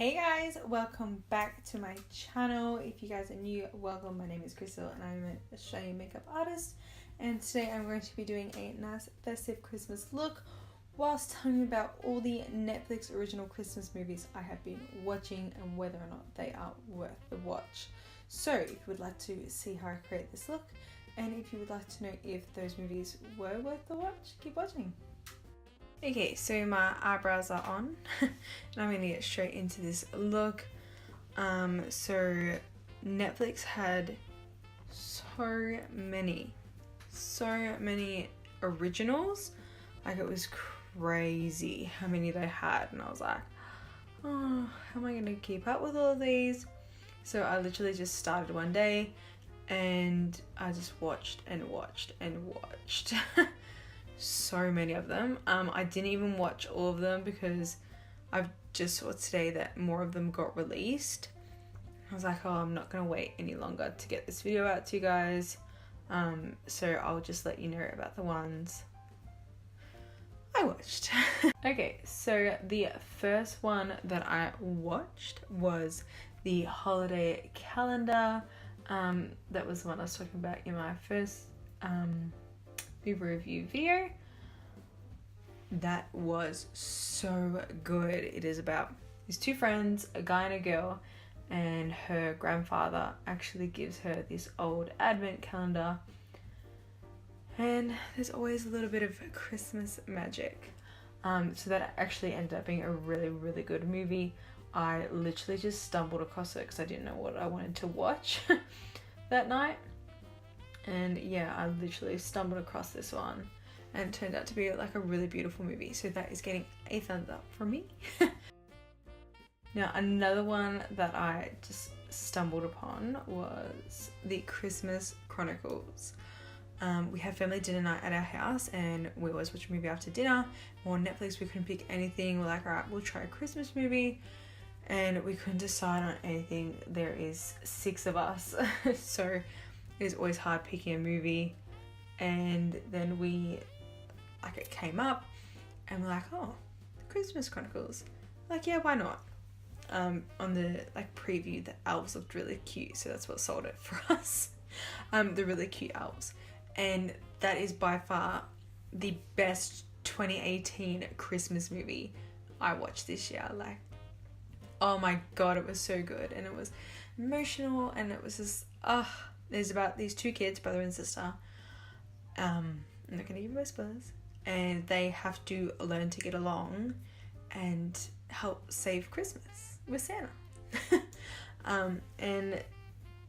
Hey guys, welcome back to my channel. If you guys are new, welcome. My name is Crystal and I'm an Australian makeup artist, and today I'm going to be doing a nice festive Christmas look whilst telling you about all the Netflix original Christmas movies I have been watching and whether or not they are worth the watch. So if you would like to see how I create this look, and if you would like to know if those movies were worth the watch, keep watching. Okay, so my eyebrows are on and I'm going to get straight into this look. So Netflix had so many originals. Like, it was crazy how many they had, and I was like, oh, how am I going to keep up with all of these? So I literally just started one day and I just watched and watched and watched. So many of them. I didn't even watch all of them because I've just saw today that more of them got released. I was like, oh, I'm not gonna wait any longer to get this video out to you guys. So I'll just let you know about the ones I watched. Okay, so the first one that I watched was the holiday calendar. That was the one I was talking about in my first movie review video. That was so good. It is about these two friends, a guy and a girl, and her grandfather actually gives her this old advent calendar, and there's always a little bit of Christmas magic. So that actually ended up being a really good movie. I literally just stumbled across it because I didn't know what I wanted to watch that night. And yeah, I literally stumbled across this one and it turned out to be like a really beautiful movie. So that is getting a thumbs up from me. Now, another one that I just stumbled upon was the Christmas Chronicles. We had family dinner night at our house and we always watch a movie after dinner. On Netflix, we couldn't pick anything. We're like, all right, we'll try a Christmas movie. And we couldn't decide on anything. There is 6 of us. So it is always hard picking a movie. And then it came up and we're like, oh, the Christmas Chronicles. Like, yeah, why not? On the preview, the elves looked really cute, so that's what sold it for us. The really cute elves. And that is by far the best 2018 Christmas movie I watched this year. Like, oh my god, it was so good, and it was emotional, and it was just there's about these 2 kids, brother and sister. I'm not gonna give you spoilers, and they have to learn to get along and help save Christmas with Santa. And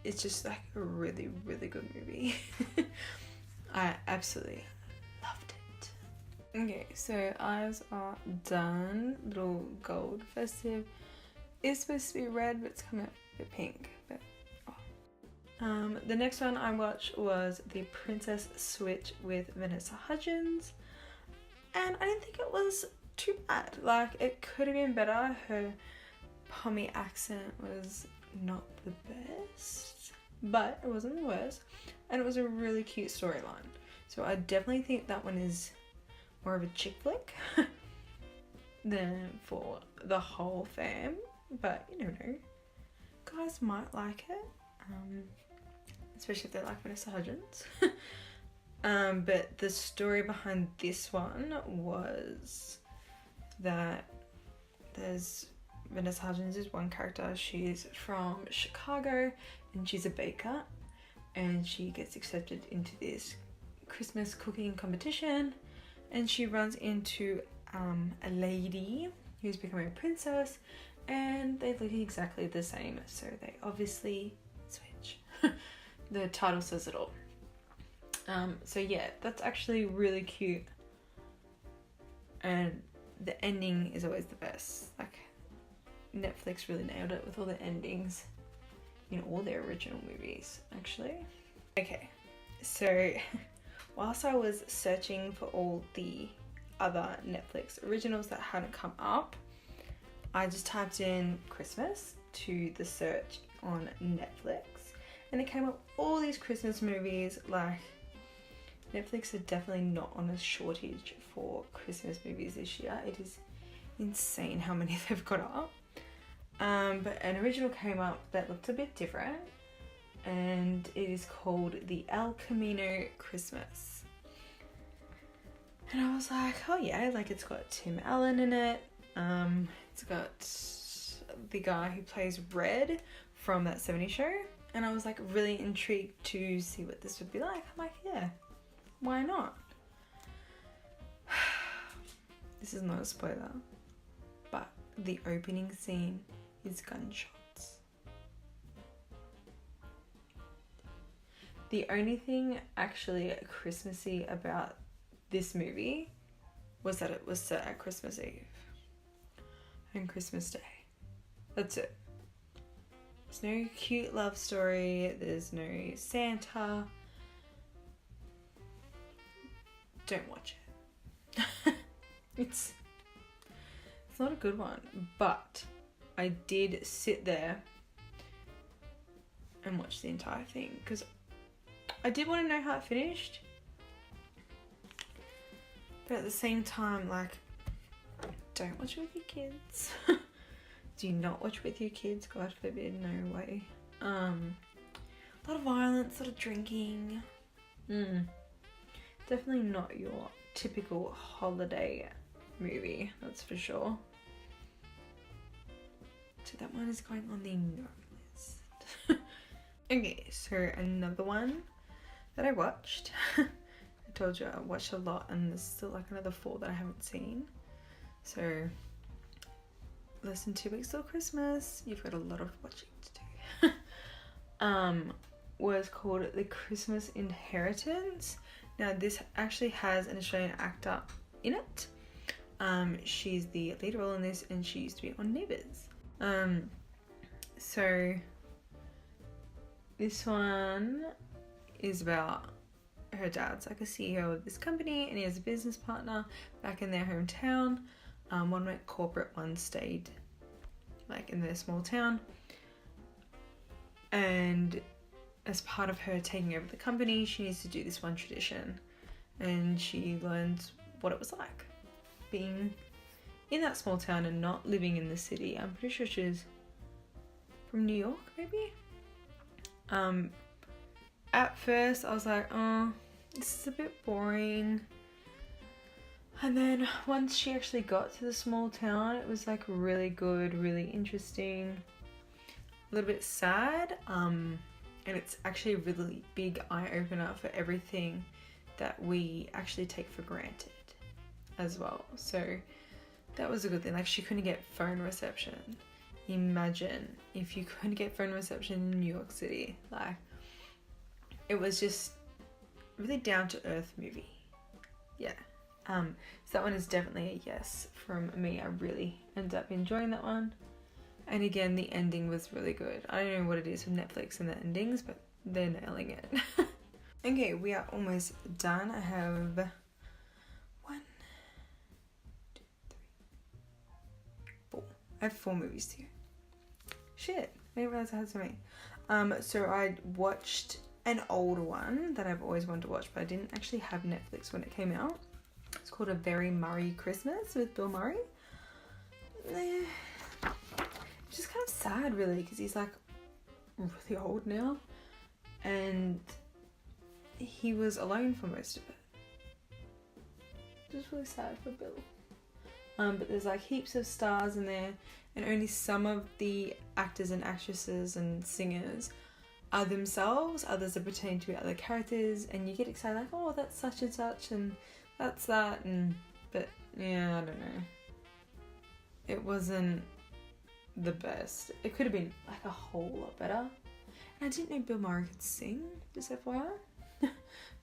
it's just like a really good movie. I absolutely loved it. Okay, so eyes are done. Little gold festive. It's supposed to be red, but it's coming out a bit pink. But the next one I watched was The Princess Switch with Vanessa Hudgens, and I didn't think it was too bad. Like, it could have been better. Her Pommy accent was not the best, but it wasn't the worst, and it was a really cute storyline. So I definitely think that one is more of a chick flick than for the whole fam, but you never know. Guys might like it. Especially if they like Vanessa Hudgens. But the story behind this one was that there's Vanessa Hudgens is one character. She's from Chicago and she's a baker, and she gets accepted into this Christmas cooking competition, and she runs into a lady who's becoming a princess, and they look exactly the same, so they obviously switch. The title says it all. So yeah, that's actually really cute, and the ending is always the best. Like, Netflix really nailed it with all the endings in all their original movies, actually. Okay, so whilst I was searching for all the other Netflix originals that hadn't come up, I just typed in Christmas to the search on Netflix, and it came up all these Christmas movies. Like, Netflix are definitely not on a shortage for Christmas movies this year. It is insane how many they've got up. But an original came up that looked a bit different, and it is called the El Camino Christmas. And I was like, oh yeah, like it's got Tim Allen in it. It's got the guy who plays Red from that 70s show. And I was like really intrigued to see what this would be like. I'm like, yeah, why not? This is not a spoiler, but the opening scene is gunshots. The only thing actually Christmassy about this movie was that it was set at Christmas Eve and Christmas Day. That's it. There's no cute love story. There's no Santa. Don't watch it. It's not a good one, but I did sit there and watch the entire thing because I did want to know how it finished. But at the same time, like, don't watch it with your kids. Do not watch with your kids, God forbid, no way. A lot of violence, a lot of drinking. Definitely not your typical holiday movie, that's for sure. So that one is going on the no list. Okay, so another one that I watched. I told you I watched a lot, and there's still like another 4 that I haven't seen. So less than 2 weeks till Christmas. You've got a lot of watching to do. Was called The Christmas Inheritance. Now this actually has an Australian actor in it. She's the lead role in this, and she used to be on Neighbours. So this one is about her dad's like a CEO of this company, and he has a business partner back in their hometown. One went corporate, one stayed like in their small town. And as part of her taking over the company, she needs to do this one tradition, and she learns what it was like being in that small town and not living in the city. I'm pretty sure she's from New York, maybe. At first I was like, oh, this is a bit boring. And then once she actually got to the small town, it was like really good, really interesting, a little bit sad. And it's actually a really big eye-opener for everything that we actually take for granted as well. So that was a good thing. Like, she couldn't get phone reception. Imagine if you couldn't get phone reception in New York City. Like, it was just really down-to-earth movie. Yeah. So that one is definitely a yes from me. I really ended up enjoying that one. And again, the ending was really good. I don't know what it is with Netflix and the endings, but they're nailing it. Okay, we are almost done. I have 1, 2, 3, 4. I have 4 movies to. Shit, I didn't realize I had so many. So I watched an old one that I've always wanted to watch, but I didn't actually have Netflix when it came out. It's called A Very Murray Christmas with Bill Murray. It's just kind of sad, really, because he's like really old now, and he was alone for most of it. Just really sad for Bill. But there's like heaps of stars in there, and only some of the actors and actresses and singers are themselves. Others are pretending to be other characters, and you get excited like, oh, that's such and such, and that's that, and but yeah, I don't know. It wasn't the best. It could have been like a whole lot better. And I didn't know Bill Murray could sing, just FYI.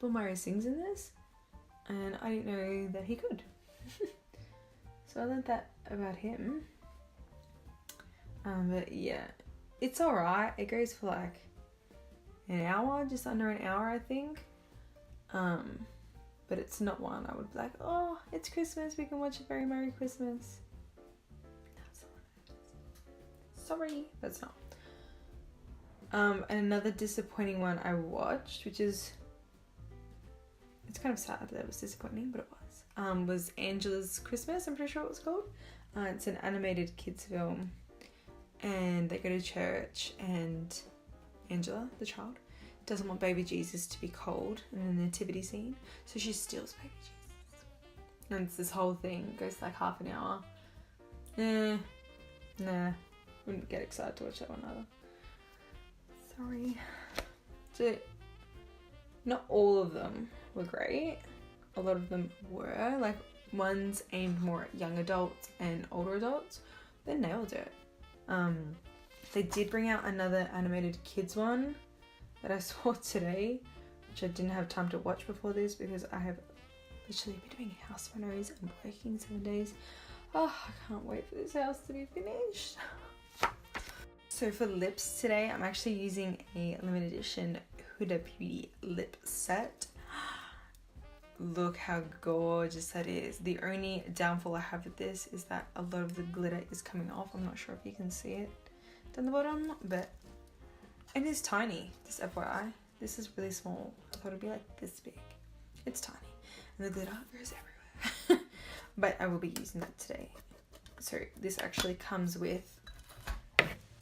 Bill Murray sings in this, and I didn't know that he could. So I learned that about him. But yeah, it's alright. It goes for like an hour, just under an hour, I think. But it's not one I would be like, oh, it's Christmas, we can watch A Very Merry Christmas. That's not what it is. Sorry, that's not. And another disappointing one I watched, which is, it's kind of sad that it was disappointing, but it was Angela's Christmas, I'm pretty sure it was called. It's an animated kids film, and they go to church, and Angela, the child, doesn't want baby Jesus to be cold in the nativity scene, so she steals baby Jesus. And it's this whole thing, it goes like half an hour. Nah, wouldn't get excited to watch that one either. Sorry. So, not all of them were great. A lot of them were, like, ones aimed more at young adults and older adults. They nailed it. They did bring out another animated kids one that I saw today, which I didn't have time to watch before this because I have literally been doing house renovations and working 7 days. Oh, I can't wait for this house to be finished. So for lips today, I'm actually using a limited edition Huda Beauty lip set. Look how gorgeous that is. The only downfall I have with this is that a lot of the glitter is coming off. I'm not sure if you can see it down the bottom, but it is tiny, just FYI. This is really small. I thought it'd be like this big. It's tiny. And the glitter goes everywhere. But I will be using that today. So this actually comes with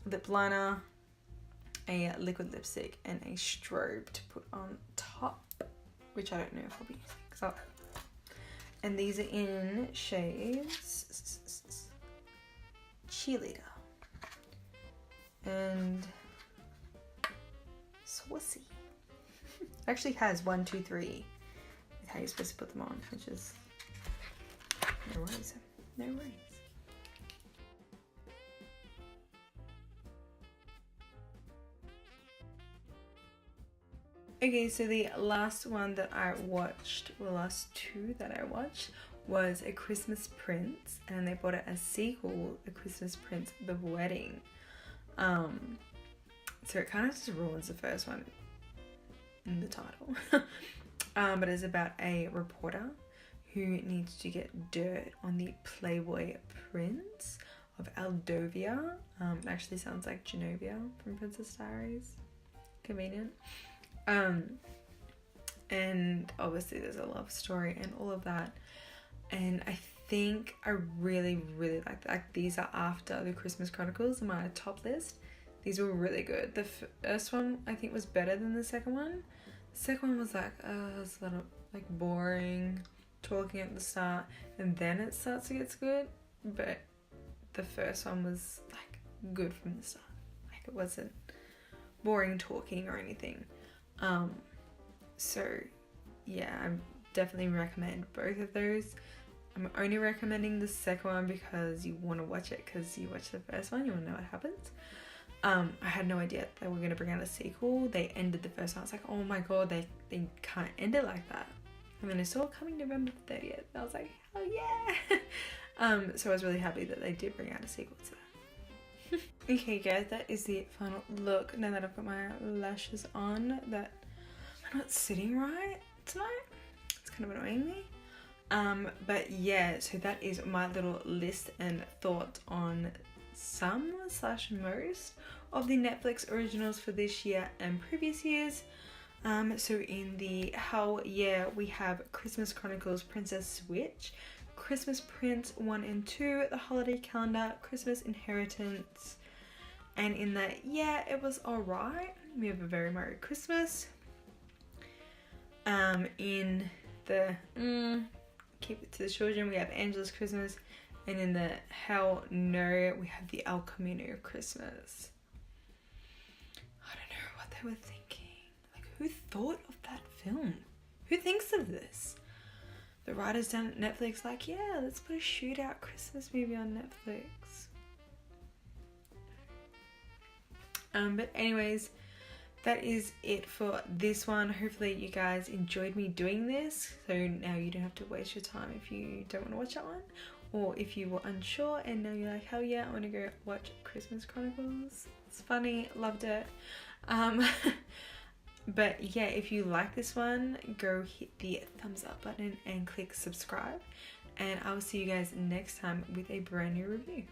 lip liner, a liquid lipstick, and a strobe to put on top, which I don't know if I'll be using. And these are in shades Cheerleader and Saucy. It actually has 1, 2, 3 with how you're supposed to put them on, which is no worries. No worries. Okay, so the last one that I watched, well, the last two that I watched was A Christmas Prince, and they brought it as sequel, A Christmas Prince, The Wedding. So it kind of just ruins the first one in the title. But it's about a reporter who needs to get dirt on the Playboy Prince of Aldovia. It actually sounds like Genovia from Princess Diaries. Convenient. And obviously there's a love story and all of that, and I think I really like that. Like, these are after the Christmas Chronicles on my top list. These were really good. The first one I think was better than the second one. The second one was like it's a little like boring, talking at the start, and then it starts to get good, but the first one was like good from the start. Like, it wasn't boring talking or anything. So yeah, I definitely recommend both of those. I'm only recommending the second one because you want to watch it, because you watch the first one, you want to know what happens. I had no idea they were going to bring out a sequel. They ended the first one. I was like, oh my god, they can't end it like that. And then I saw it coming November 30th. I was like, oh yeah. So I was really happy that they did bring out a sequel to that. Okay guys, that is the final look. Now that I've got my lashes on, that I'm not sitting right tonight. It's kind of annoying me. But yeah, so that is my little list and thoughts on some/most of the Netflix originals for this year and previous years. So in the hell yeah, we have Christmas Chronicles Princess Switch, Christmas Prince 1 and 2, The Holiday Calendar, Christmas Inheritance, and in that, yeah, it was alright, we have A Very Merry Christmas. In the Keep It to the Children, we have Angela's Christmas, and in the hell no, we have the El Camino Christmas. I don't know what they were thinking. Like, who thought of that film? Who thinks of this? The writers down at Netflix like, yeah, let's put a shootout Christmas movie on Netflix. But anyways, that is it for this one. Hopefully you guys enjoyed me doing this, so now you don't have to waste your time if you don't want to watch that one, or if you were unsure and now you're like, hell yeah, I want to go watch Christmas Chronicles. It's funny, loved it. But yeah, if you like this one, go hit the thumbs up button and click subscribe, and I will see you guys next time with a brand new review.